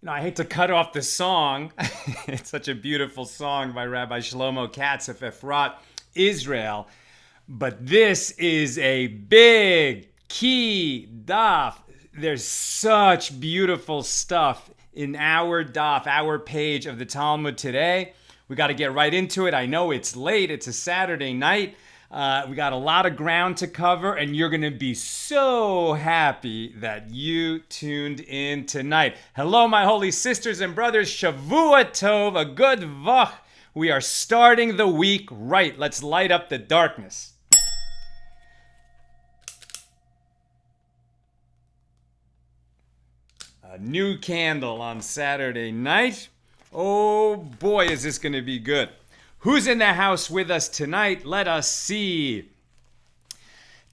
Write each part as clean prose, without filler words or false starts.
I hate to cut off the song. It's such a beautiful song by Rabbi Shlomo Katz of Efrat, Israel. But this is a big key DAF. There's such beautiful stuff in our DAF, our page of the Talmud today. We got to get right into it. I know it's late. It's a Saturday night. We got a lot of ground to cover, and you're going to be so happy that you tuned in tonight. Hello, my holy sisters and brothers. Shavua Tov, a good vach. We are starting the week right. Let's light up the darkness. A new candle on Saturday night. Oh boy, is this going to be good. Who's in the house with us tonight? Let us see.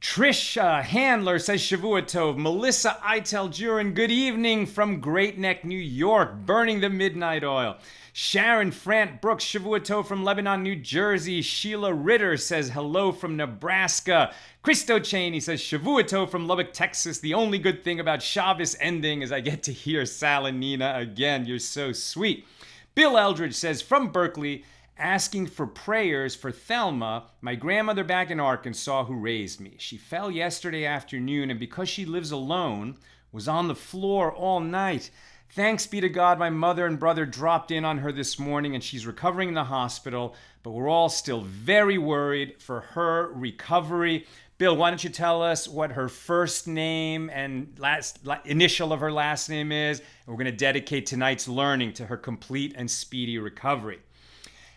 Trisha Handler says Shavua Tov. Melissa Eitel Jurin, good evening from Great Neck, New York, burning the midnight oil. Sharon Frant Brooks, Shavua Tov from Lebanon, New Jersey. Sheila Ritter says hello from Nebraska. Christo Cheney says Shavua Tov from Lubbock, Texas. The only good thing about Shabbos ending is I get to hear Sal and Nina again. You're so sweet. Bill Eldridge says from Berkeley, asking for prayers for Thelma, my grandmother back in Arkansas who raised me. She fell yesterday afternoon, and because she lives alone, was on the floor all night. Thanks be to God, my mother and brother dropped in on her this morning, and she's recovering in the hospital, but we're all still very worried for her recovery. Bill, why don't you tell us what her first name and initial of her last name is, and we're going to dedicate tonight's learning to her complete and speedy recovery.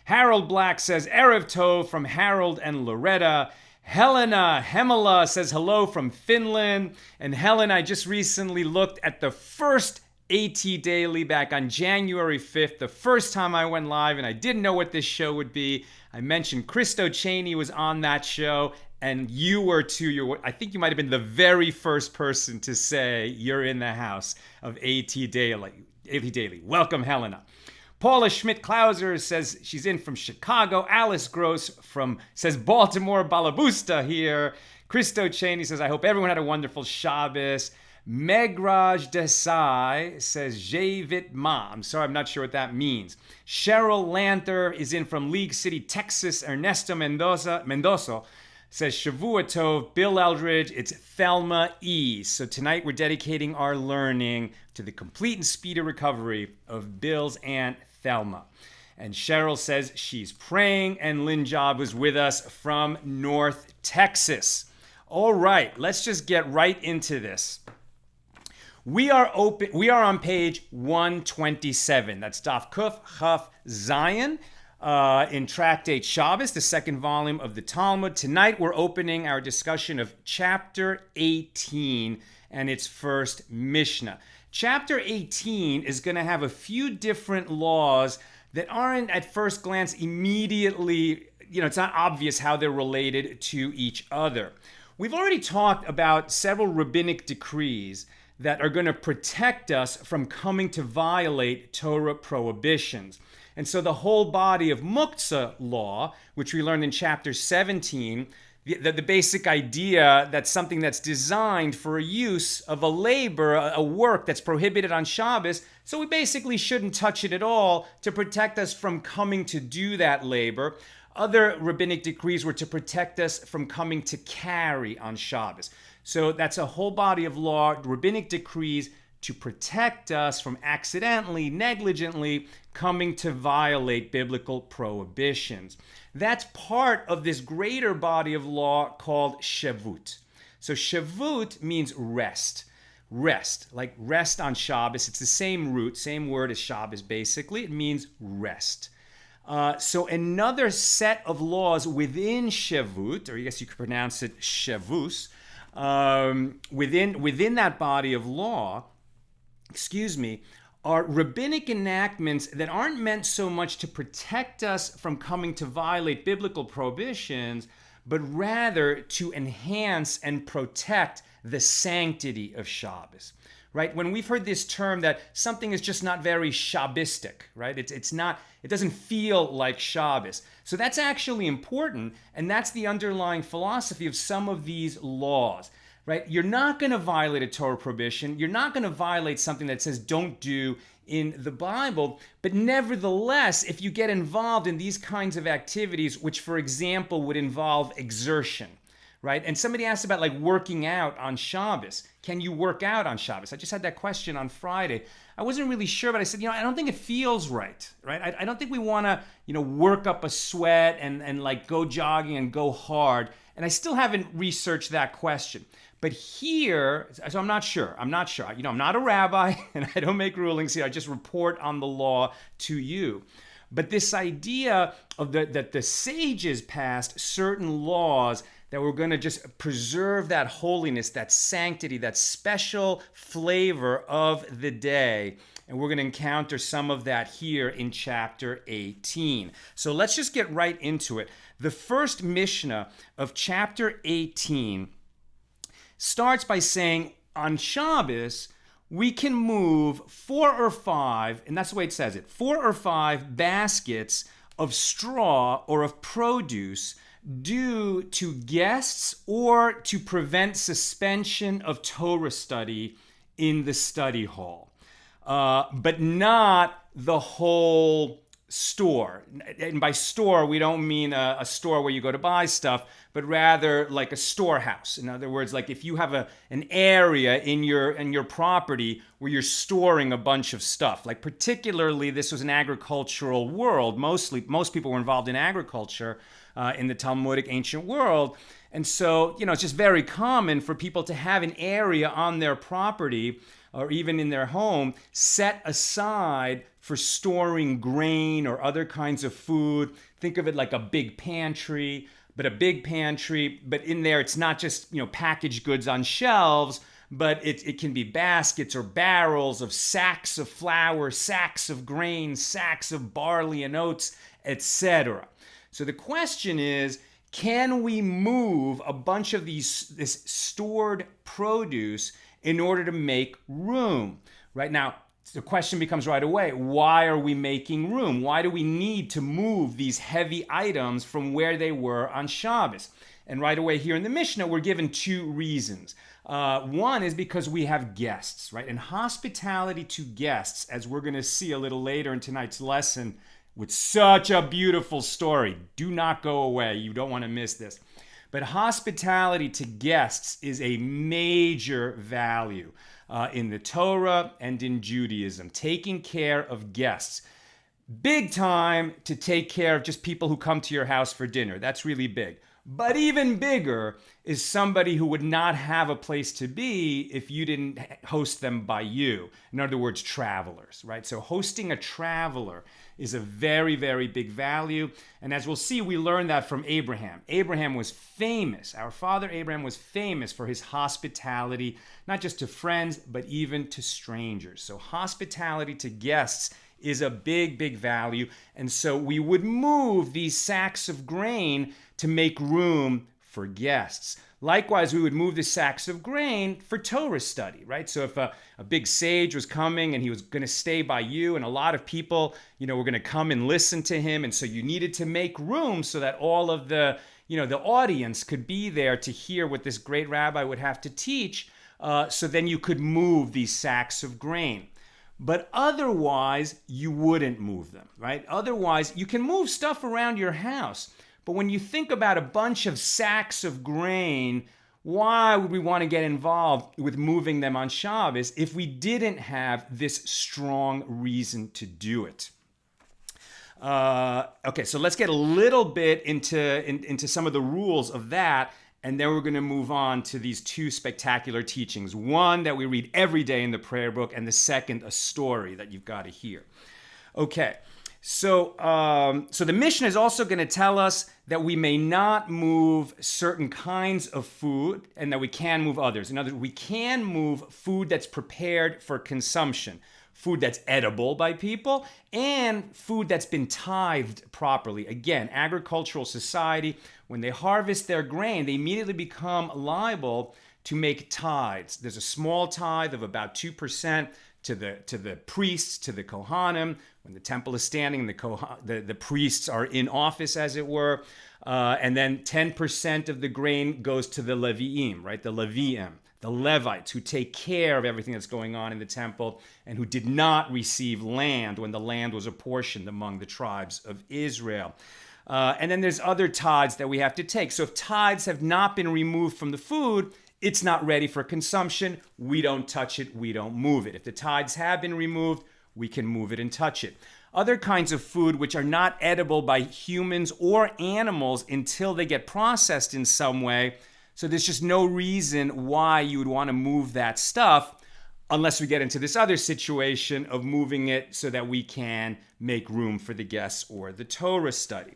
Harold Black says, Erev Tov from Harold and Loretta. Helena Hemela says hello from Finland. And Helen, I just recently looked at the first AT Daily back on January 5th, the first time I went live, and I didn't know what this show would be. I mentioned Christo Cheney was on that show, and you were too. I think you might have been the very first person to say you're in the house of AT Daily. Welcome, Helena. Paula Schmidt-Klauser says she's in from Chicago. Alice Gross says Baltimore Balabusta here. Christo Cheney says, I hope everyone had a wonderful Shabbos. Megraj Desai says Jevit Ma. I'm sorry, I'm not sure what that means. Cheryl Lanther is in from League City, Texas. Ernesto Mendoza says Shavua Tov. Bill Eldridge, it's Thelma E. So tonight we're dedicating our learning to the complete and speedy recovery of Bill's Aunt Thelma. And Cheryl says she's praying, and Lynn Job was with us from North Texas. All right, let's just get right into this. We are on page 127. That's Daf Kuf Chaf Zion in Tractate Shabbos, the second volume of the Talmud. Tonight we're opening our discussion of Chapter 18 and its first Mishnah. Chapter 18 is going to have a few different laws that aren't at first glance immediately, it's not obvious how they're related to each other. We've already talked about several rabbinic decrees that are going to protect us from coming to violate Torah prohibitions. And so the whole body of Muktzah law, which we learned in chapter 17, the basic idea that something that's designed for a use of a labor, a work that's prohibited on Shabbos, so we basically shouldn't touch it at all to protect us from coming to do that labor. Other rabbinic decrees were to protect us from coming to carry on Shabbos. So that's a whole body of law, rabbinic decrees to protect us from accidentally, negligently coming to violate biblical prohibitions. That's part of this greater body of law called Shevut. So Shevut means rest. Rest, like rest on Shabbos. It's the same root, same word as Shabbos basically. It means rest. So another set of laws within Shevut, or I guess you could pronounce it Shavus, within that body of law, are rabbinic enactments that aren't meant so much to protect us from coming to violate biblical prohibitions, but rather to enhance and protect the sanctity of Shabbos. Right? When we've heard this term that something is just not very Shabbistic, right? It doesn't feel like Shabbos. So that's actually important, and that's the underlying philosophy of some of these laws. right? You're not going to violate a Torah prohibition. You're not going to violate something that says don't do in the Bible. But nevertheless, if you get involved in these kinds of activities, which, for example, would involve exertion, right? And somebody asked about like working out on Shabbos. Can you work out on Shabbos? I just had that question on Friday. I wasn't really sure, but I said, I don't think it feels right? I don't think we want to, work up a sweat and like go jogging and go hard. And I still haven't researched that question. But here, so I'm not sure. I'm not a rabbi and I don't make rulings here. I just report on the law to you. But this idea of that the sages passed certain laws that we're going to just preserve that holiness, that sanctity, that special flavor of the day. And we're going to encounter some of that here in chapter 18. So let's just get right into it. The first Mishnah of chapter 18 starts by saying on Shabbos, we can move 4 or 5, and that's the way it says it, 4 or 5 baskets of straw or of produce due to guests or to prevent suspension of Torah study in the study hall, but not the whole store. And by store, we don't mean a store where you go to buy stuff, but rather like a storehouse. In other words, like if you have an area in your property where you're storing a bunch of stuff, like particularly this was an agricultural world. Most people were involved in agriculture in the Talmudic ancient world. And so, it's just very common for people to have an area on their property or even in their home set aside for storing grain or other kinds of food. Think of it like a big pantry, but in there it's not just, packaged goods on shelves, but it can be baskets or barrels of sacks of flour, sacks of grain, sacks of barley and oats, etc. So the question is, can we move a bunch of this stored produce in order to make room? Right now, the question becomes right away, why are we making room? Why do we need to move these heavy items from where they were on Shabbos? And right away here in the Mishnah, we're given 2 reasons. One is because we have guests, right? And hospitality to guests, as we're going to see a little later in tonight's lesson, with such a beautiful story. Do not go away. You don't want to miss this. But hospitality to guests is a major value in the Torah and in Judaism. Taking care of guests. Big time to take care of just people who come to your house for dinner. That's really big. But even bigger is somebody who would not have a place to be if you didn't host them by you. In other words, travelers, right? So hosting a traveler is a very, very big value. And as we'll see, we learn that from Abraham. Abraham was famous. Our father Abraham was famous for his hospitality, not just to friends, but even to strangers. So hospitality to guests is a big, big value. And so we would move these sacks of grain to make room for guests. Likewise, we would move the sacks of grain for Torah study, right? So if a big sage was coming and he was going to stay by you, and a lot of people, were going to come and listen to him, and so you needed to make room so that all of the audience could be there to hear what this great rabbi would have to teach, so then you could move these sacks of grain. But otherwise, you wouldn't move them, right? Otherwise, you can move stuff around your house. But when you think about a bunch of sacks of grain, why would we want to get involved with moving them on Shabbos if we didn't have this strong reason to do it? Okay, so let's get a little bit into some of the rules of that, and then we're going to move on to these 2 spectacular teachings. One that we read every day in the prayer book, and the second, a story that you've got to hear. Okay. So the Mishnah is also going to tell us that we may not move certain kinds of food and that we can move others. In other words, we can move food that's prepared for consumption, food that's edible by people, and food that's been tithed properly. Again, agricultural society, when they harvest their grain, they immediately become liable to make tithes. There's a small tithe of about 2% to the priests, to the Kohanim. When the temple is standing, the priests are in office, as it were. And then 10% of the grain goes to the Leviim, right? The Leviim, the Levites, who take care of everything that's going on in the temple and who did not receive land when the land was apportioned among the tribes of Israel. And then there's other tithes that we have to take. So if tithes have not been removed from the food, it's not ready for consumption. We don't touch it. We don't move it. If the tithes have been removed, we can move it and touch it. Other kinds of food which are not edible by humans or animals until they get processed in some way. So there's just no reason why you would want to move that stuff unless we get into this other situation of moving it so that we can make room for the guests or the Torah study.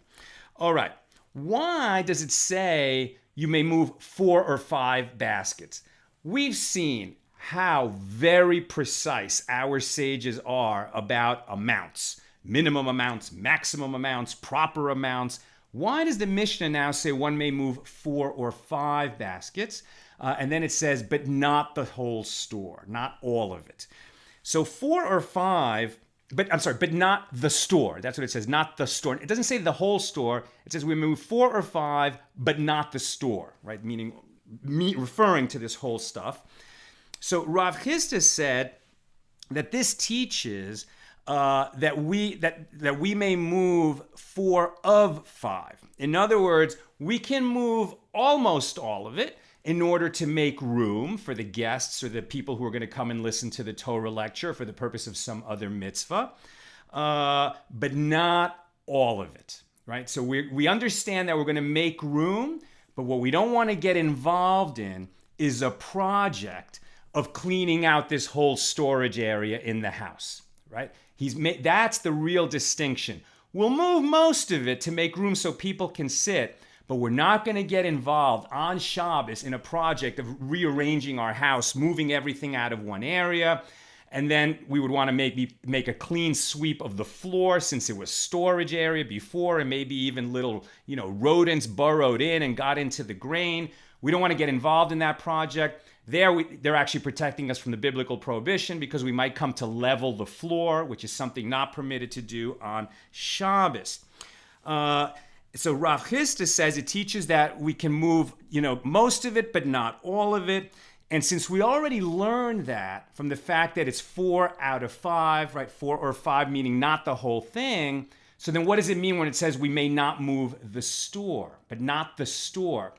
All right. Why does it say you may move 4 or 5 baskets? We've seen how very precise our sages are about amounts. Minimum amounts, maximum amounts, proper amounts. Why does the Mishnah now say one may move 4 or 5 baskets? And then it says, but not the whole store, not all of it. So 4 or 5, but not the store. That's what it says, not the store. It doesn't say the whole store. It says we move 4 or 5, but not the store, right? Meaning, referring to this whole stuff. So Rav Chisda said that this teaches that we may move 4 of 5. In other words, we can move almost all of it in order to make room for the guests or the people who are going to come and listen to the Torah lecture for the purpose of some other mitzvah, but not all of it, right? So we understand that we're going to make room, but what we don't want to get involved in is a project of cleaning out this whole storage area in the house, right? That's the real distinction. We'll move most of it to make room so people can sit, but we're not going to get involved on Shabbos in a project of rearranging our house, moving everything out of one area. And then we would want to make a clean sweep of the floor since it was storage area before, and maybe even little, rodents burrowed in and got into the grain. We don't want to get involved in that project. They're actually protecting us from the biblical prohibition because we might come to level the floor, which is something not permitted to do on Shabbos. So Rav Chisda says it teaches that we can move, most of it, but not all of it. And since we already learned that from the fact that it's 4 out of 5, right? 4 or 5 meaning not the whole thing. So then what does it mean when it says we may not move the store, but not the store?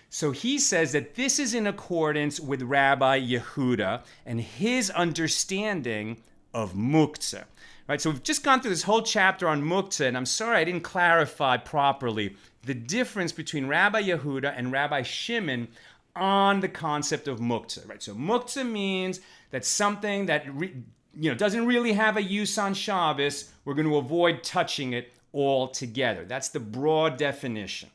So he says that this is in accordance with Rabbi Yehuda and his understanding of muktzah. Right, so we've just gone through this whole chapter on muktzah, and I'm sorry I didn't clarify properly the difference between Rabbi Yehuda and Rabbi Shimon on the concept of muktzah. Right, so muktzah means that something that doesn't really have a use on Shabbos, we're going to avoid touching it altogether. That's the broad definition.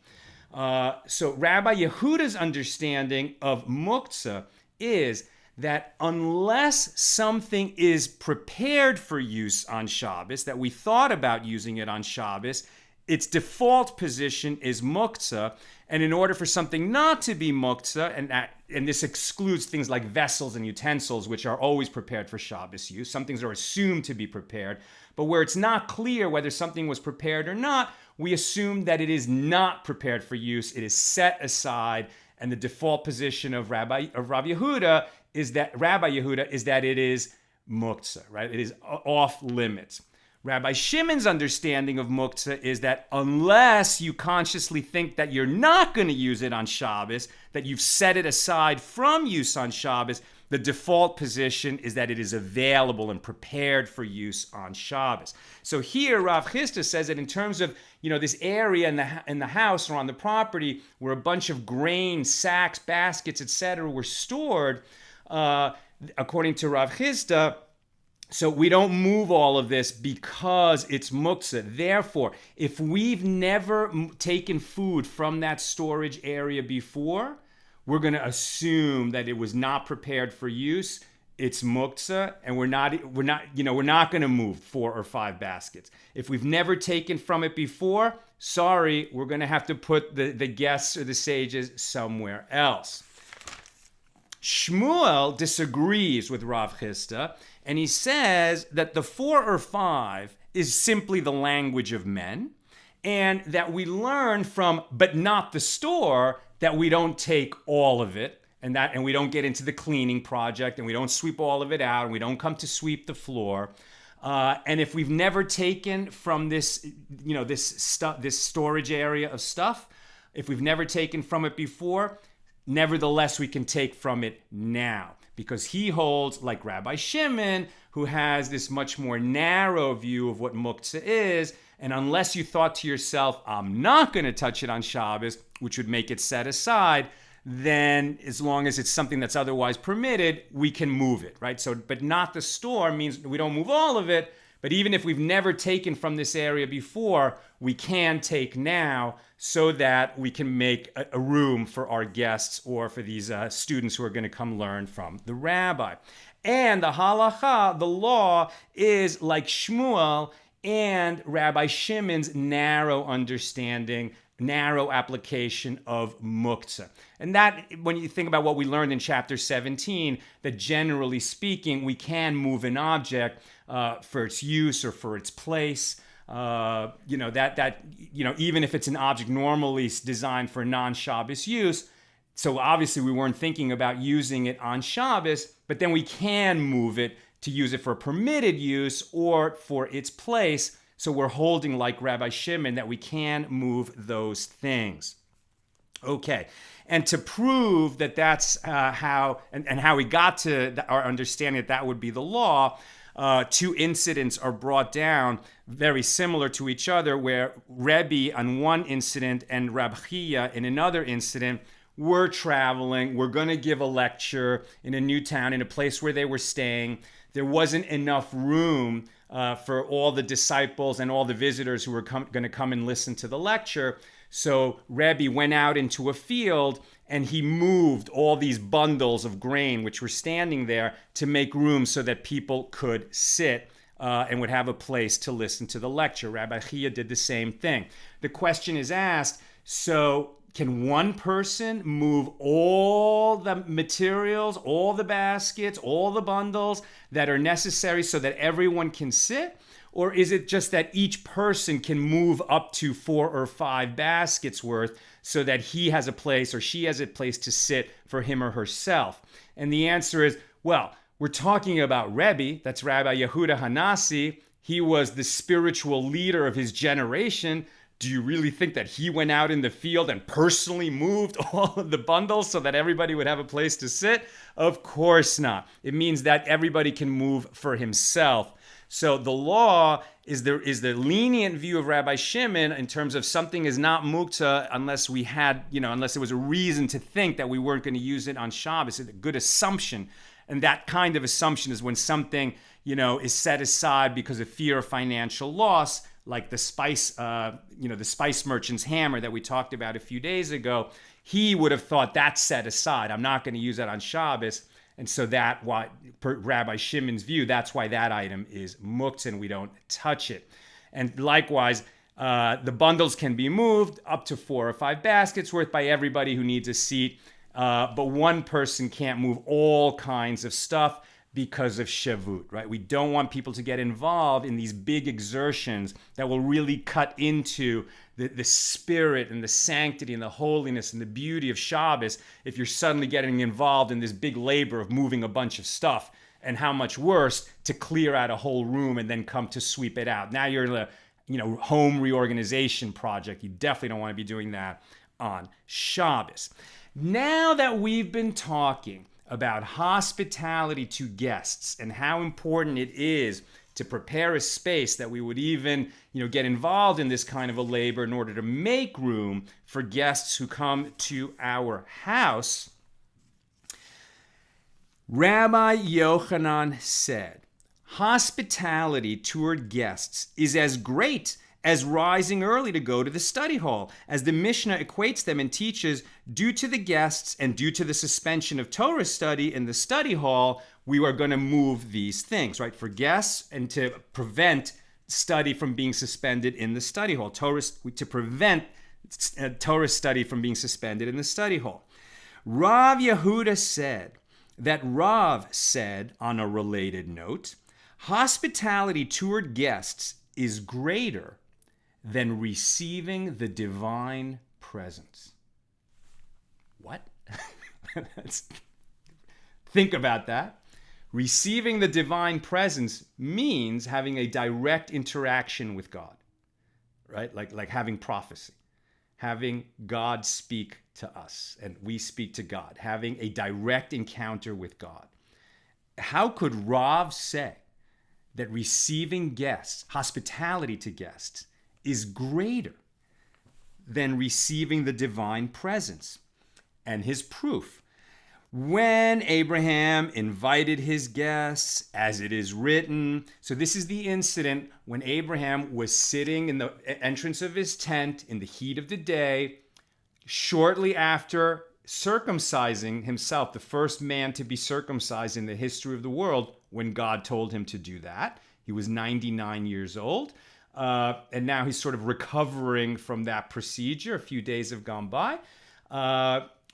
So Rabbi Yehuda's understanding of muktzah is that unless something is prepared for use on Shabbos, that we thought about using it on Shabbos, its default position is muktzah. And in order for something not to be muktzah, and this excludes things like vessels and utensils, which are always prepared for Shabbos use. Some things are assumed to be prepared. But where it's not clear whether something was prepared or not, we assume that it is not prepared for use. It is set aside. And the default position of Rabbi Yehuda is that it is muktzah, right? It is off limits. Rabbi Shimon's understanding of muktzah is that unless you consciously think that you're not going to use it on Shabbos, that you've set it aside from use on Shabbos, the default position is that it is available and prepared for use on Shabbos. So here, Rav Chisda says that in terms of this area in the house or on the property where a bunch of grain, sacks, baskets, etc., were stored, according to Rav Chisda, so we don't move all of this because it's muktzah. Therefore, if we've never taken food from that storage area before, we're going to assume that it was not prepared for use. It's muktzah, and we're not going to move 4 or 5 baskets. If we've never taken from it before, sorry, we're going to have to put the guests or the sages somewhere else. Shmuel disagrees with Rav Chisda, and he says that the 4 or 5 is simply the language of men, and that we learn from, but not the store, that we don't take all of it, and we don't get into the cleaning project, and we don't sweep all of it out, and we don't come to sweep the floor. And if we've never taken from this, this storage area of stuff, if we've never taken from it before, nevertheless we can take from it now, because he holds, like Rabbi Shimon, who has this much more narrow view of what muktzah is. And unless you thought to yourself, I'm not going to touch it on Shabbos, which would make it set aside, then as long as it's something that's otherwise permitted, we can move it, right? So, but not the store means we don't move all of it. But even if we've never taken from this area before, we can take now, so that we can make a room for our guests or for these students who are going to come learn from the rabbi. And the halacha, the law, is like Shmuel and Rabbi Shimon's narrow understanding, narrow application of muktzah. And that, when you think about what we learned in chapter 17, that generally speaking, we can move an object for its use or for its place. Even if it's an object normally designed for non-Shabbos use. So obviously we weren't thinking about using it on Shabbos, but then we can move it to use it for permitted use or for its place. So we're holding, like Rabbi Shimon, that we can move those things. Okay, and to prove that that's how we got to our understanding that would be the law, two incidents are brought down very similar to each other, where Rebbe on one incident and Rab Chia in another incident were traveling, were going to give a lecture in a new town, in a place where they were staying. There wasn't enough room for all the disciples and all the visitors who were going to come and listen to the lecture. So Rebbe went out into a field and he moved all these bundles of grain which were standing there to make room so that people could sit and would have a place to listen to the lecture. Rabbi Chia did the same thing. The question is asked, so can one person move all the materials, all the baskets, all the bundles that are necessary so that everyone can sit? Or is it just that each person can move up to 4 or 5 baskets worth so that he has a place or she has a place to sit for him or herself? And the answer is, well, we're talking about Rebbe, that's Rabbi Yehuda Hanasi. He was the spiritual leader of his generation. Do you really think that he went out in the field and personally moved all of the bundles so that everybody would have a place to sit? Of course not. It means that everybody can move for himself. So the law is the lenient view of Rabbi Shimon in terms of something is not muktzah unless we had, unless there was a reason to think that we weren't going to use it on Shabbos. It's a good assumption. And that kind of assumption is when something, is set aside because of fear of financial loss, like the spice merchant's hammer that we talked about a few days ago. He would have thought that's set aside. I'm not going to use that on Shabbos. And so that, why, per Rabbi Shimon's view, that's why that item is muktzah and we don't touch it. And likewise, the bundles can be moved up to 4 or 5 baskets worth by everybody who needs a seat. But one person can't move all kinds of stuff because of Shevut, right? We don't want people to get involved in these big exertions that will really cut into the spirit and the sanctity and the holiness and the beauty of Shabbos if you're suddenly getting involved in this big labor of moving a bunch of stuff, and how much worse to clear out a whole room and then come to sweep it out. Now you're in a home reorganization project. You definitely don't want to be doing that on Shabbos. Now that we've been talking about hospitality to guests and how important it is to prepare a space that we would even, get involved in this kind of a labor in order to make room for guests who come to our house, Rabbi Yochanan said, hospitality toward guests is as great as rising early to go to the study hall, as the Mishnah equates them and teaches, due to the guests and due to the suspension of Torah study in the study hall, we are going to move these things, right? For guests and to prevent study from being suspended in the study hall. To prevent Torah study from being suspended in the study hall. Rav Yehuda said that Rav said, on a related note, hospitality toward guests is greater than receiving the divine presence. What? Think about that. Receiving the divine presence means having a direct interaction with God, right? Like having prophecy, having God speak to us and we speak to God, having a direct encounter with God. How could Rav say that receiving guests, hospitality to guests, is greater than receiving the divine presence? And his proof: when Abraham invited his guests, as it is written. So this is the incident when Abraham was sitting in the entrance of his tent in the heat of the day, shortly after circumcising himself, the first man to be circumcised in the history of the world, when God told him to do that. He was 99 years old. And now he's sort of recovering from that procedure. A few days have gone by.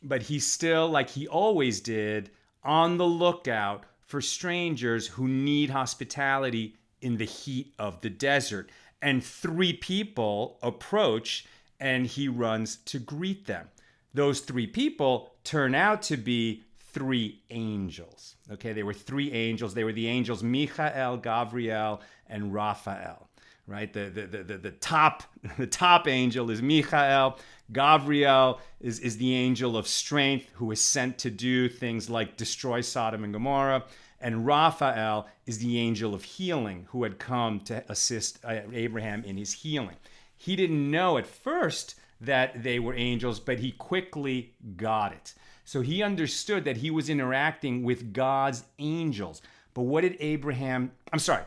But he's still, like he always did, on the lookout for strangers who need hospitality in the heat of the desert. And 3 people approach, and he runs to greet them. Those 3 people turn out to be 3 angels. Okay, they were 3 angels. They were the angels Michael, Gabriel, and Raphael. Right, the top angel is Michael. Gabriel is the angel of strength who is sent to do things like destroy Sodom and Gomorrah. And Raphael is the angel of healing who had come to assist Abraham in his healing. He didn't know at first that they were angels, but he quickly got it. So he understood that he was interacting with God's angels. But what did Abraham... I'm sorry,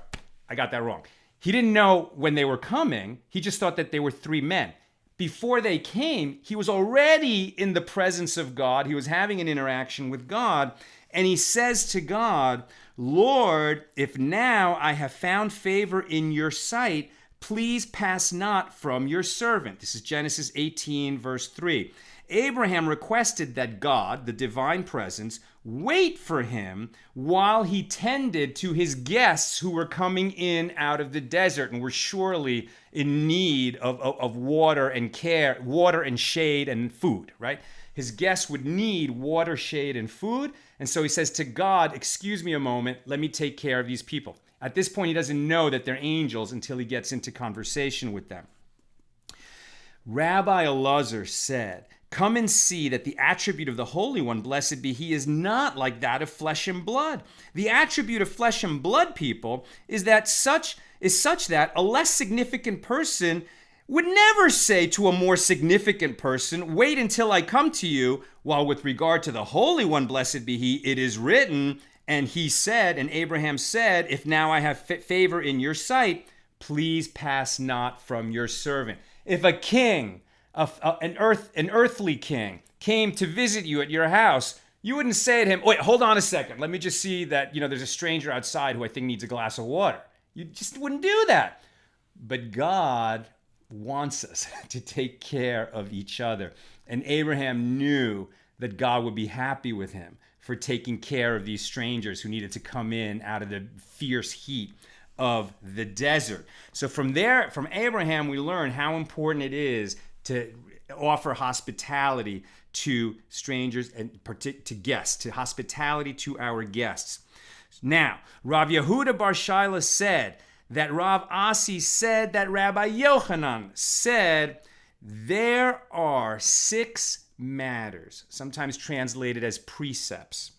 I got that wrong. He didn't know when they were coming. He just thought that they were 3 men. Before they came, he was already in the presence of God. He was having an interaction with God. And he says to God, Lord, if now I have found favor in your sight, please pass not from your servant. This is Genesis 18, verse 3. Abraham requested that God, the divine presence, wait for him while he tended to his guests who were coming in out of the desert and were surely in need of water and care, water and shade and food, right? His guests would need water, shade, and food. And so he says to God, excuse me a moment, let me take care of these people. At this point, he doesn't know that they're angels until he gets into conversation with them. Rabbi Eliezer said, come and see that the attribute of the Holy One, blessed be He, is not like that of flesh and blood. The attribute of flesh and blood, people, is such that a less significant person would never say to a more significant person, wait until I come to you, while with regard to the Holy One, blessed be He, it is written, and he said, and Abraham said, if now I have favor in your sight, please pass not from your servant. If a king, an earthly king, came to visit you at your house, you wouldn't say to him, wait, hold on a second. Let me just see that, there's a stranger outside who I think needs a glass of water. You just wouldn't do that. But God wants us to take care of each other. And Abraham knew that God would be happy with him for taking care of these strangers who needed to come in out of the fierce heat of the desert. So from Abraham, we learn how important it is to offer hospitality to strangers and to guests, to hospitality to our guests. Now, Rav Yehuda Bar Shaila said that Rav Asi said that Rabbi Yochanan said there are 6 matters, sometimes translated as precepts,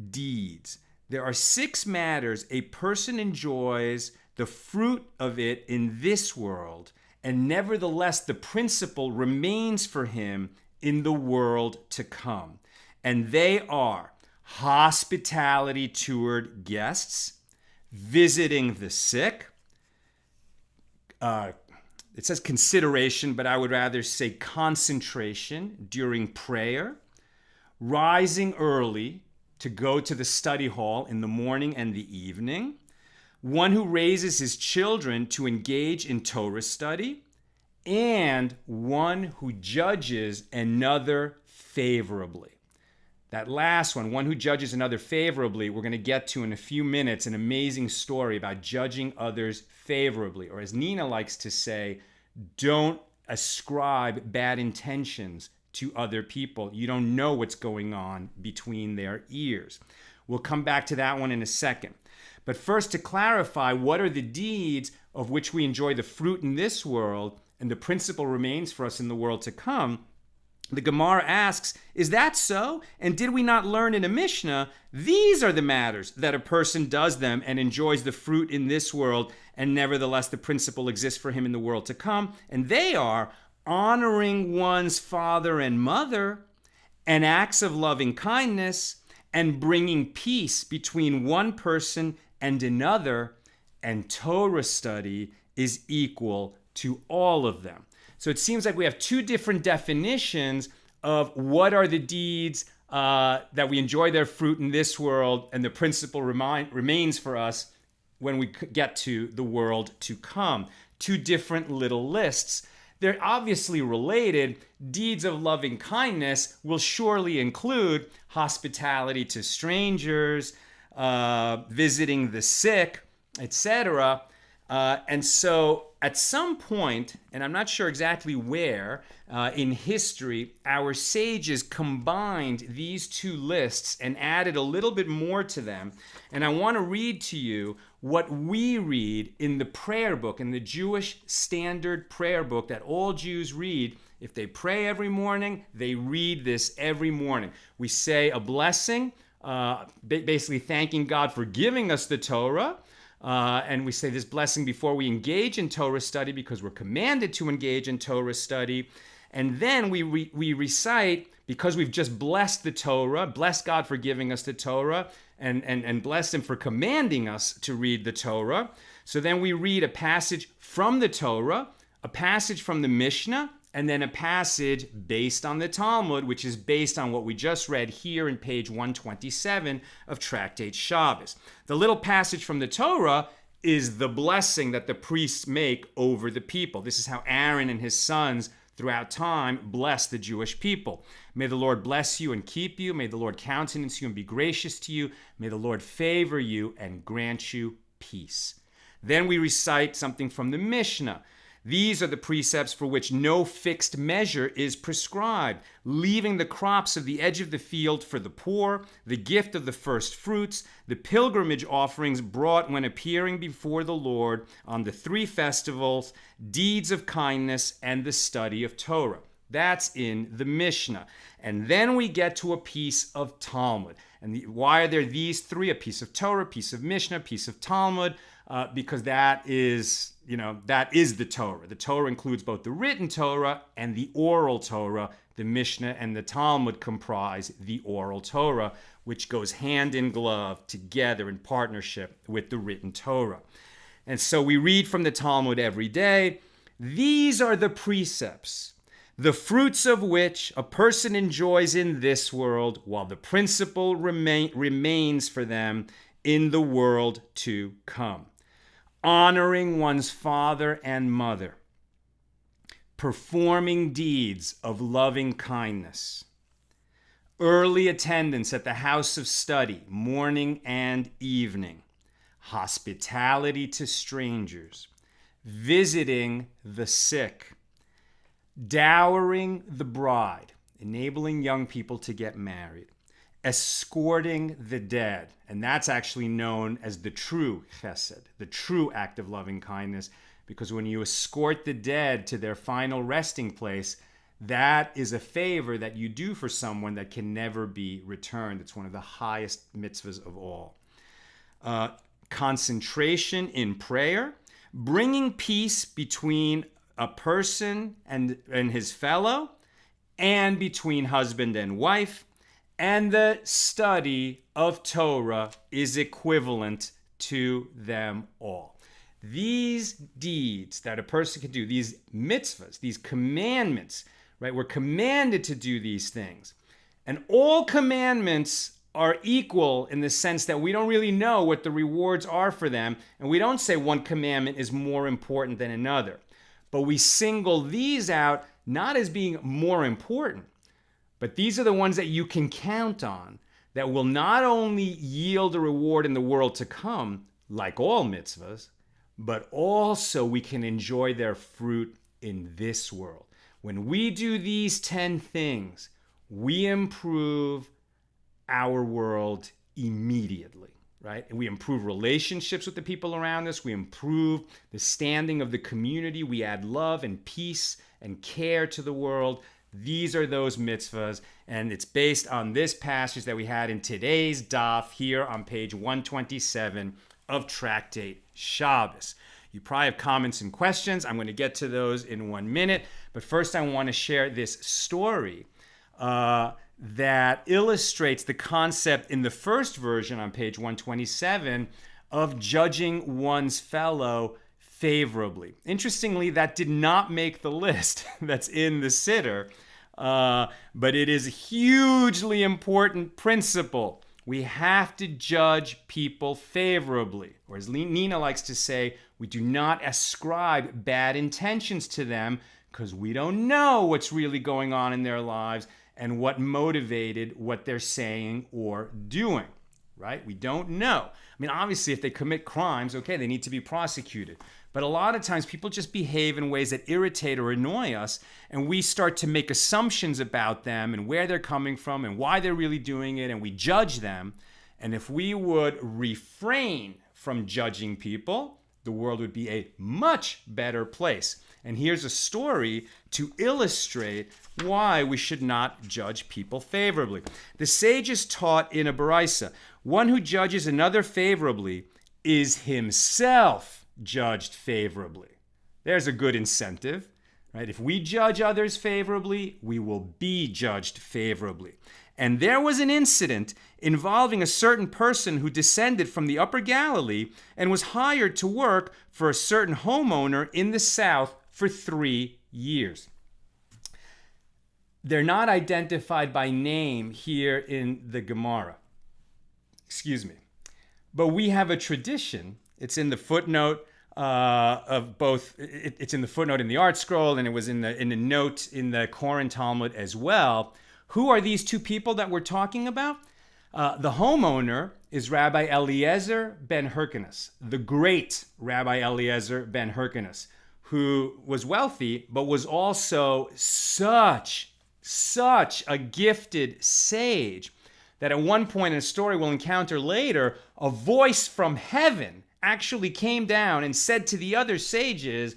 deeds. There are 6 matters a person enjoys the fruit of it in this world, and nevertheless the principle remains for him in the world to come. And they are hospitality toward guests, visiting the sick, it says consideration, but I would rather say concentration during prayer, rising early to go to the study hall in the morning and the evening, one who raises his children to engage in Torah study, and one who judges another favorably. That last one who judges another favorably, we're going to get to in a few minutes, an amazing story about judging others favorably, or as Nina likes to say, don't ascribe bad intentions to other people. You don't know what's going on between their ears. We'll come back to that one in a second. But first, to clarify, what are the deeds of which we enjoy the fruit in this world and the principle remains for us in the world to come? The Gemara asks, is that so? And did we not learn in a Mishnah, these are the matters that a person does them and enjoys the fruit in this world, and nevertheless the principle exists for him in the world to come? And they are honoring one's father and mother, and acts of loving kindness, and bringing peace between one person and another, and Torah study is equal to all of them. So it seems like we have two different definitions of what are the deeds that we enjoy their fruit in this world, and the principle remains for us when we get to the world to come. Two different little lists. They're obviously related. Deeds of loving kindness will surely include hospitality to strangers, visiting the sick, etc. And so at some point, and I'm not sure exactly where in history, our sages combined these two lists and added a little bit more to them. And I want to read to you what we read in the prayer book, in the Jewish standard prayer book that all Jews read. If they pray every morning, they read this every morning. We say a blessing, basically thanking God for giving us the Torah. And we say this blessing before we engage in Torah study, because we're commanded to engage in Torah study. And then we recite, because we've just blessed the Torah, blessed God for giving us the Torah, and blessed him for commanding us to read the Torah. So then we read a passage from the Torah, a passage from the Mishnah, and then a passage based on the Talmud, which is based on what we just read here in page 127 of Tractate Shabbos. The little passage from the Torah is the blessing that the priests make over the people. This is how Aaron and his sons throughout time bless the Jewish people. May the Lord bless you and keep you. May the Lord countenance you and be gracious to you. May the Lord favor you and grant you peace. Then we recite something from the Mishnah. These are the precepts for which no fixed measure is prescribed, leaving the crops of the edge of the field for the poor, the gift of the first fruits, the pilgrimage offerings brought when appearing before the Lord on the 3 festivals, deeds of kindness, and the study of Torah. That's in the Mishnah. And then we get to a piece of Talmud. And why are there these 3? A piece of Torah, a piece of Mishnah, a piece of Talmud, because that is the Torah. The Torah includes both the written Torah and the oral Torah. The Mishnah and the Talmud comprise the oral Torah, which goes hand in glove together in partnership with the written Torah. And so we read from the Talmud every day. These are the precepts, the fruits of which a person enjoys in this world, while the principle remains for them in the world to come. Honoring one's father and mother, performing deeds of loving kindness, early attendance at the house of study, morning and evening, hospitality to strangers, visiting the sick, dowering the bride, enabling young people to get married, escorting the dead, and that's actually known as the true chesed, the true act of loving kindness, because when you escort the dead to their final resting place, that is a favor that you do for someone that can never be returned. It's one of the highest mitzvahs of all. Concentration in prayer, bringing peace between a person and his fellow, and between husband and wife, and the study of Torah is equivalent to them all. These deeds that a person can do, these mitzvahs, these commandments, right? We're commanded to do these things. And all commandments are equal in the sense that we don't really know what the rewards are for them. And we don't say one commandment is more important than another. But we single these out not as being more important, but these are the ones that you can count on that will not only yield a reward in the world to come, like all mitzvahs, but also we can enjoy their fruit in this world. When we do these 10 things, we improve our world immediately, right? And we improve relationships with the people around us. We improve the standing of the community. We add love and peace and care to the world. These are those mitzvahs, and it's based on this passage that we had in today's DAF here on page 127 of Tractate Shabbos. You probably have comments and questions. I'm going to get to those in 1 minute, but first I want to share this story that illustrates the concept in the first version on page 127 of judging one's fellow favorably. Interestingly, that did not make the list that's in the Siddur, but it is a hugely important principle. We have to judge people favorably, or as Nina likes to say, we do not ascribe bad intentions to them because we don't know what's really going on in their lives and what motivated what they're saying or doing, right? We don't know. I mean, obviously, if they commit crimes, okay, they need to be prosecuted. But a lot of times people just behave in ways that irritate or annoy us, and we start to make assumptions about them and where they're coming from and why they're really doing it, and we judge them. And if we would refrain from judging people, the world would be a much better place. And here's a story to illustrate why we should not judge people favorably. The sages taught in a Baraisa, one who judges another favorably is himself judged favorably. There's a good incentive, right? If we judge others favorably, we will be judged favorably. And there was an incident involving a certain person who descended from the Upper Galilee and was hired to work for a certain homeowner in the south for 3 years. They're not identified by name here in the Gemara. Excuse me. But we have a tradition. It's in the footnote of both. It's in the footnote in the Art Scroll, and it was in the note in the Koran Talmud as well. Who are these two people that we're talking about? The homeowner is Rabbi Eliezer ben Hyrkanos, the great Rabbi Eliezer ben Hyrkanos, who was wealthy, but was also such a gifted sage that at one point in a story we'll encounter later, a voice from heaven actually came down and said to the other sages,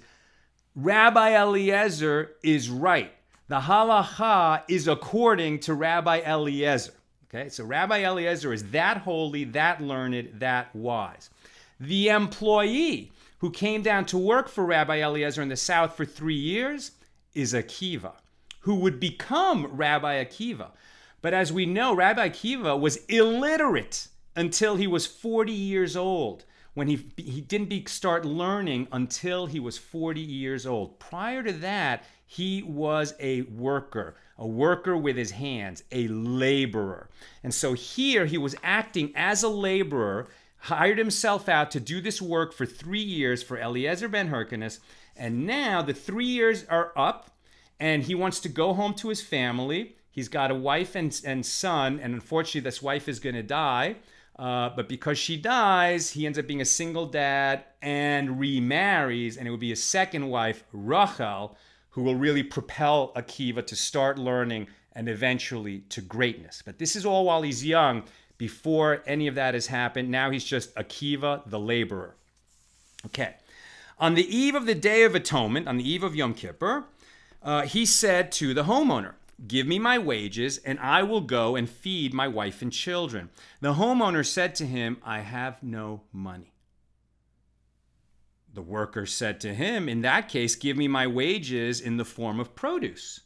Rabbi Eliezer is right. The halacha is according to Rabbi Eliezer. Okay, so Rabbi Eliezer is that holy, that learned, that wise. The employee who came down to work for Rabbi Eliezer in the south for 3 years is Akiva, who would become Rabbi Akiva. But as we know, Rabbi Akiva was illiterate until he was 40 years old, when he didn't start learning until he was 40 years old. Prior to that, he was a worker with his hands, a laborer. And so here he was acting as a laborer, hired himself out to do this work for 3 years for Eliezer ben Hyrkanos, and now the 3 years are up, and he wants to go home to his family. He's got a wife and son, and unfortunately this wife is going to die. But because she dies, he ends up being a single dad and remarries, and it would be his second wife, Rachel, who will really propel Akiva to start learning and eventually to greatness. But this is all while he's young, before any of that has happened. Now he's just Akiva, the laborer. Okay. On the eve of the Day of Atonement, on the eve of Yom Kippur, he said to the homeowner, give me my wages, and I will go and feed my wife and children. The homeowner said to him, I have no money. The worker said to him, in that case, give me my wages in the form of produce.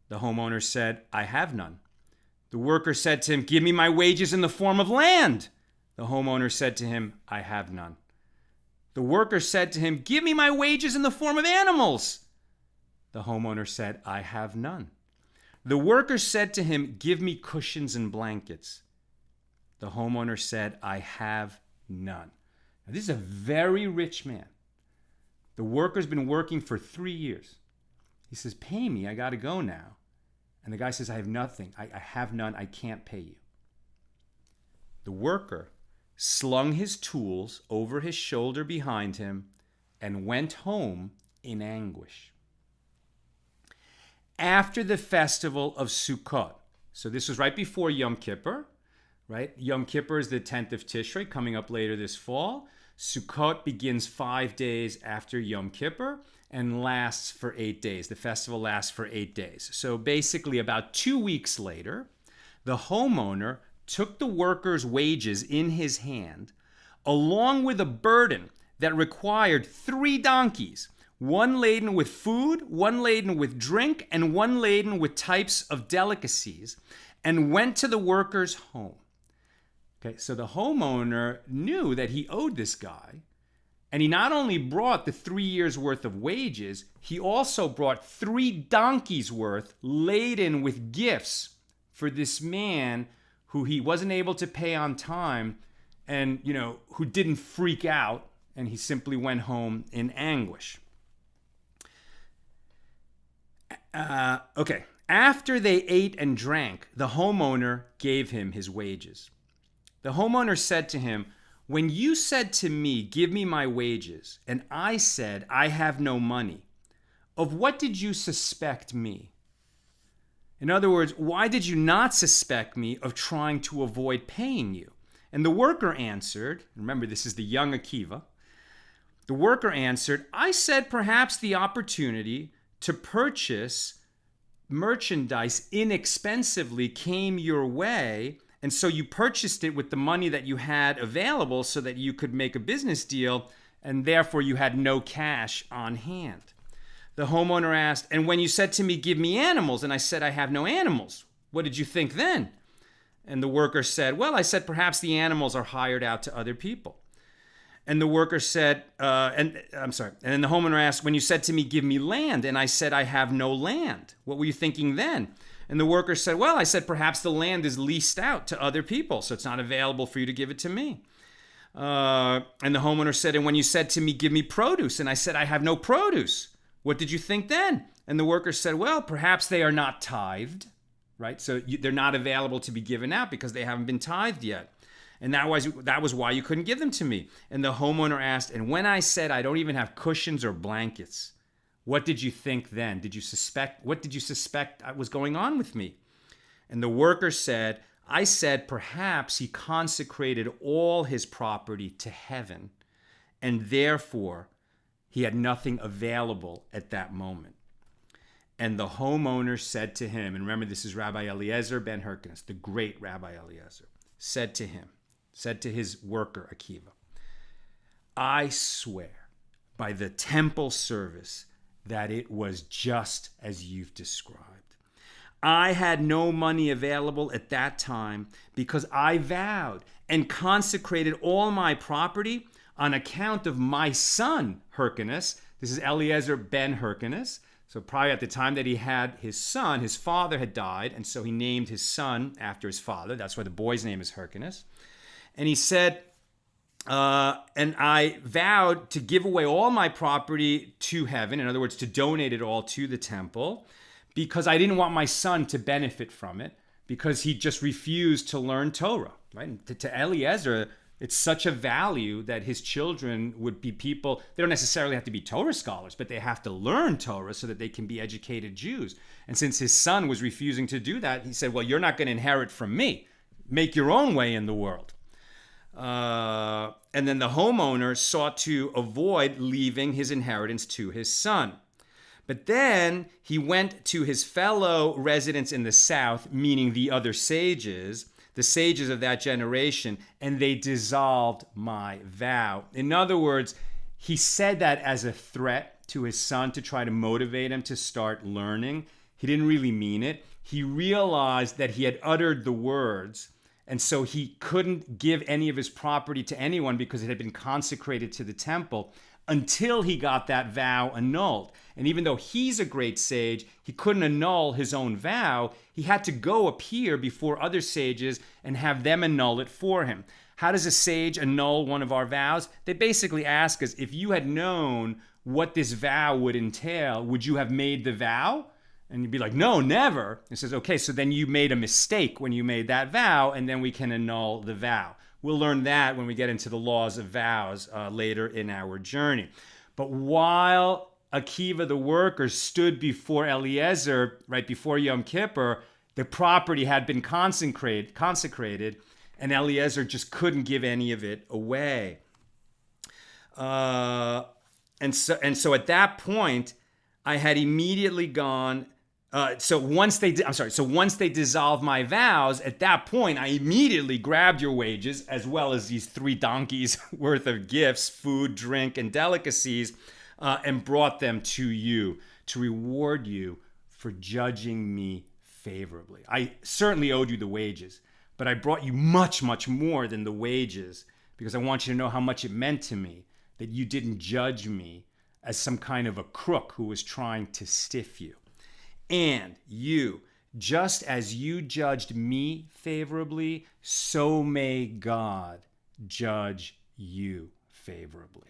The homeowner said, I have none. The worker said to him, give me my wages in the form of land. The homeowner said to him, I have none. The worker said to him, give me my wages in the form of animals. The homeowner said, I have none. The worker said to him, give me cushions and blankets. The homeowner said, I have none. Now, this is a very rich man. The worker's been working for 3 years. He says, pay me, I got to go now. And the guy says, I have nothing. I have none. I can't pay you. The worker slung his tools over his shoulder behind him and went home in anguish. after the festival of Sukkot. So this was right before Yom Kippur, right? Yom Kippur is the 10th of Tishrei, coming up later this fall. Sukkot begins 5 days after Yom Kippur and lasts for 8 days. The festival lasts for 8 days. So basically about 2 weeks later, the homeowner took the workers' wages in his hand, along with a burden that required 3 donkeys, one laden with food, one laden with drink, and one laden with types of delicacies, and went to the workers' home. Okay, so the homeowner knew that he owed this guy, and he not only brought the 3 years' worth of wages, he also brought 3 donkeys' worth laden with gifts for this man who he wasn't able to pay on time and, who didn't freak out, and he simply went home in anguish. Okay, after they ate and drank, the homeowner gave him his wages. The homeowner said to him, "When you said to me, 'Give me my wages,' and I said, 'I have no money,' of what did you suspect me?" In other words, why did you not suspect me of trying to avoid paying you? And the worker answered, remember this is the young Akiva, the worker answered, "I said perhaps the opportunity to purchase merchandise inexpensively came your way, and so you purchased it with the money that you had available so that you could make a business deal, and therefore you had no cash on hand." The homeowner asked, "And when you said to me, 'Give me animals,' and I said, 'I have no animals,' what did you think then?" And the worker said, "Well, I said perhaps the animals are hired out to other people." And the worker said, and then the homeowner asked, "When you said to me, 'Give me land,' and I said, 'I have no land,' what were you thinking then?" And the worker said, "Well, I said perhaps the land is leased out to other people, so it's not available for you to give it to me." And the homeowner said, "And when you said to me, 'Give me produce,' and I said, 'I have no produce,' what did you think then?" And the worker said, "Well, perhaps they are not tithed," right? So they're not available to be given out because they haven't been tithed yet. And that was why you couldn't give them to me. And the homeowner asked, "And when I said I don't even have cushions or blankets, what did you think then? What did you suspect was going on with me?" And the worker said, "I said perhaps he consecrated all his property to heaven, and therefore he had nothing available at that moment." And the homeowner said to him, and remember this is Rabbi Eliezer ben Hyrkanos, the great Rabbi Eliezer, said to his worker Akiva, "I swear by the temple service that it was just as you've described. I had no money available at that time because I vowed and consecrated all my property on account of my son, Hyrkanos." This is Eliezer ben Hyrkanos. So probably at the time that he had his son, his father had died, and so he named his son after his father. That's why the boy's name is Hyrkanos. And he said, "And I vowed to give away all my property to heaven," in other words, to donate it all to the temple, "because I didn't want my son to benefit from it, because he just refused to learn Torah." Right? To Eliezer, it's such a value that his children would be people, they don't necessarily have to be Torah scholars, but they have to learn Torah so that they can be educated Jews. And since his son was refusing to do that, he said, "Well, you're not going to inherit from me. Make your own way in the world." And then the homeowner sought to avoid leaving his inheritance to his son. But then he went to his fellow residents in the south, meaning the other sages, the sages of that generation, and they dissolved my vow. In other words, he said that as a threat to his son to try to motivate him to start learning. He didn't really mean it. He realized that he had uttered the words, and so he couldn't give any of his property to anyone because it had been consecrated to the temple until he got that vow annulled. And even though he's a great sage, he couldn't annul his own vow. He had to go appear before other sages and have them annul it for him. How does a sage annul one of our vows? They basically ask us, if you had known what this vow would entail, would you have made the vow? And you'd be like, no, never. It says, okay, so then you made a mistake when you made that vow, and then we can annul the vow. We'll learn that when we get into the laws of vows later in our journey. But while Akiva, the worker, stood before Eliezer right before Yom Kippur, the property had been consecrated, and Eliezer just couldn't give any of it away. And so at that point, I had immediately gone. So once they dissolved my vows, at that point, I immediately grabbed your wages as well as these 3 donkeys worth of gifts, food, drink, and delicacies, and brought them to you to reward you for judging me favorably. I certainly owed you the wages, but I brought you much, much more than the wages because I want you to know how much it meant to me that you didn't judge me as some kind of a crook who was trying to stiff you. And you, just as you judged me favorably, so may God judge you favorably.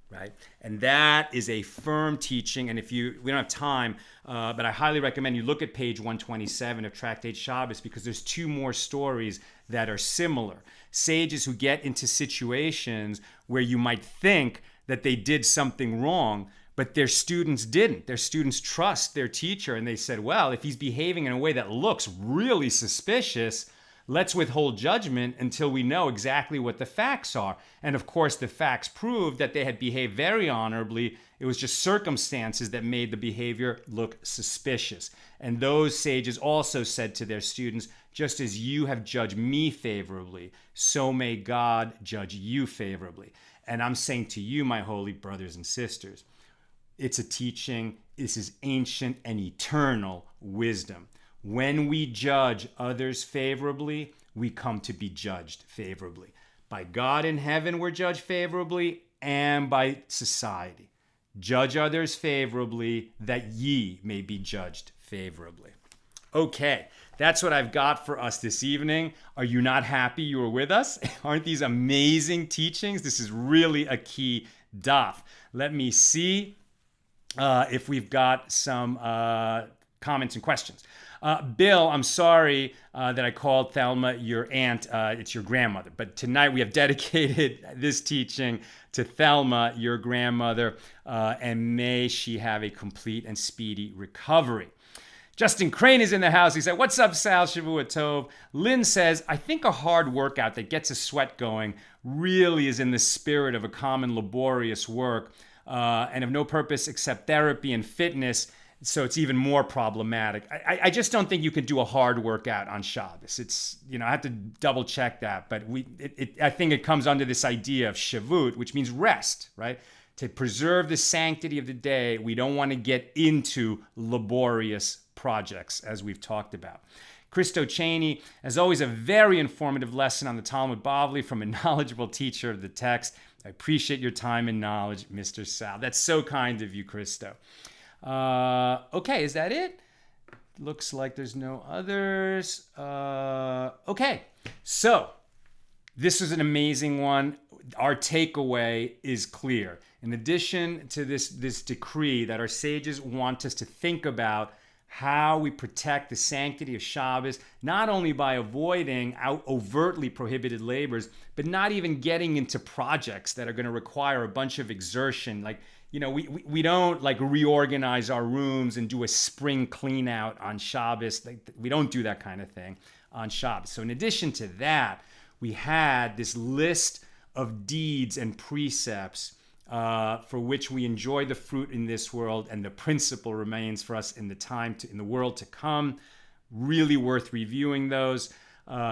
Right? And that is a firm teaching. And we don't have time, but I highly recommend you look at page 127 of Tractate Shabbos because there's 2 more stories that are similar. Sages who get into situations where you might think that they did something wrong, but their students didn't. Their students trust their teacher, and they said, well, if he's behaving in a way that looks really suspicious, let's withhold judgment until we know exactly what the facts are. And of course, the facts proved that they had behaved very honorably. It was just circumstances that made the behavior look suspicious. And those sages also said to their students, just as you have judged me favorably, so may God judge you favorably. And I'm saying to you, my holy brothers and sisters, it's a teaching. This is ancient and eternal wisdom. When we judge others favorably, we come to be judged favorably. By God in heaven, we're judged favorably, and by society. Judge others favorably, that ye may be judged favorably. Okay, that's what I've got for us this evening. Are you not happy you were with us? Aren't these amazing teachings? This is really a key DAF. Let me see if we've got some comments and questions. Bill, I'm sorry that I called Thelma your aunt. It's your grandmother. But tonight we have dedicated this teaching to Thelma, your grandmother, and may she have a complete and speedy recovery. Justin Crane is in the house. He said, what's up, Sal? Shavua Tov. Lynn says, I think a hard workout that gets a sweat going really is in the spirit of a common laborious work and of no purpose except therapy and fitness. So it's even more problematic. I just don't think you can do a hard workout on Shabbos. It's, I have to double check that, but I think it comes under this idea of Shevut, which means rest, right? To preserve the sanctity of the day, we don't want to get into laborious projects, as we've talked about. Christo Cheney, as always, a very informative lesson on the Talmud Bavli from a knowledgeable teacher of the text. I appreciate your time and knowledge, Mr. Sal. That's so kind of you, Christo. Okay, is that it? Looks like there's no others. Okay, so this is an amazing one. Our takeaway is clear. In addition to this decree that our sages want us to think about how we protect the sanctity of Shabbos, not only by avoiding overtly prohibited labors, but not even getting into projects that are going to require a bunch of exertion. Like, we don't like reorganize our rooms and do a spring clean out on Shabbos. We don't do that kind of thing on Shabbos. So in addition to that, we had this list of deeds and precepts for which we enjoy the fruit in this world, and the principle remains for us in the world to come. Really worth reviewing those.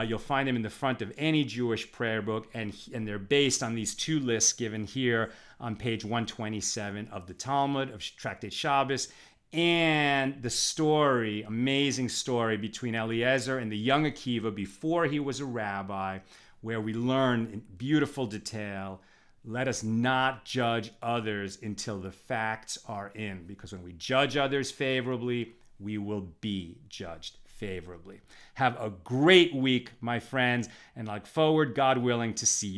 You'll find them in the front of any Jewish prayer book, and they're based on these 2 lists given here on page 127 of the Talmud of Tractate Shabbos, and the story, amazing story between Eliezer and the young Akiva before he was a rabbi, where we learn in beautiful detail, let us not judge others until the facts are in, because when we judge others favorably, we will be judged favorably. Have a great week, my friends, and look forward, God willing, to see you tomorrow.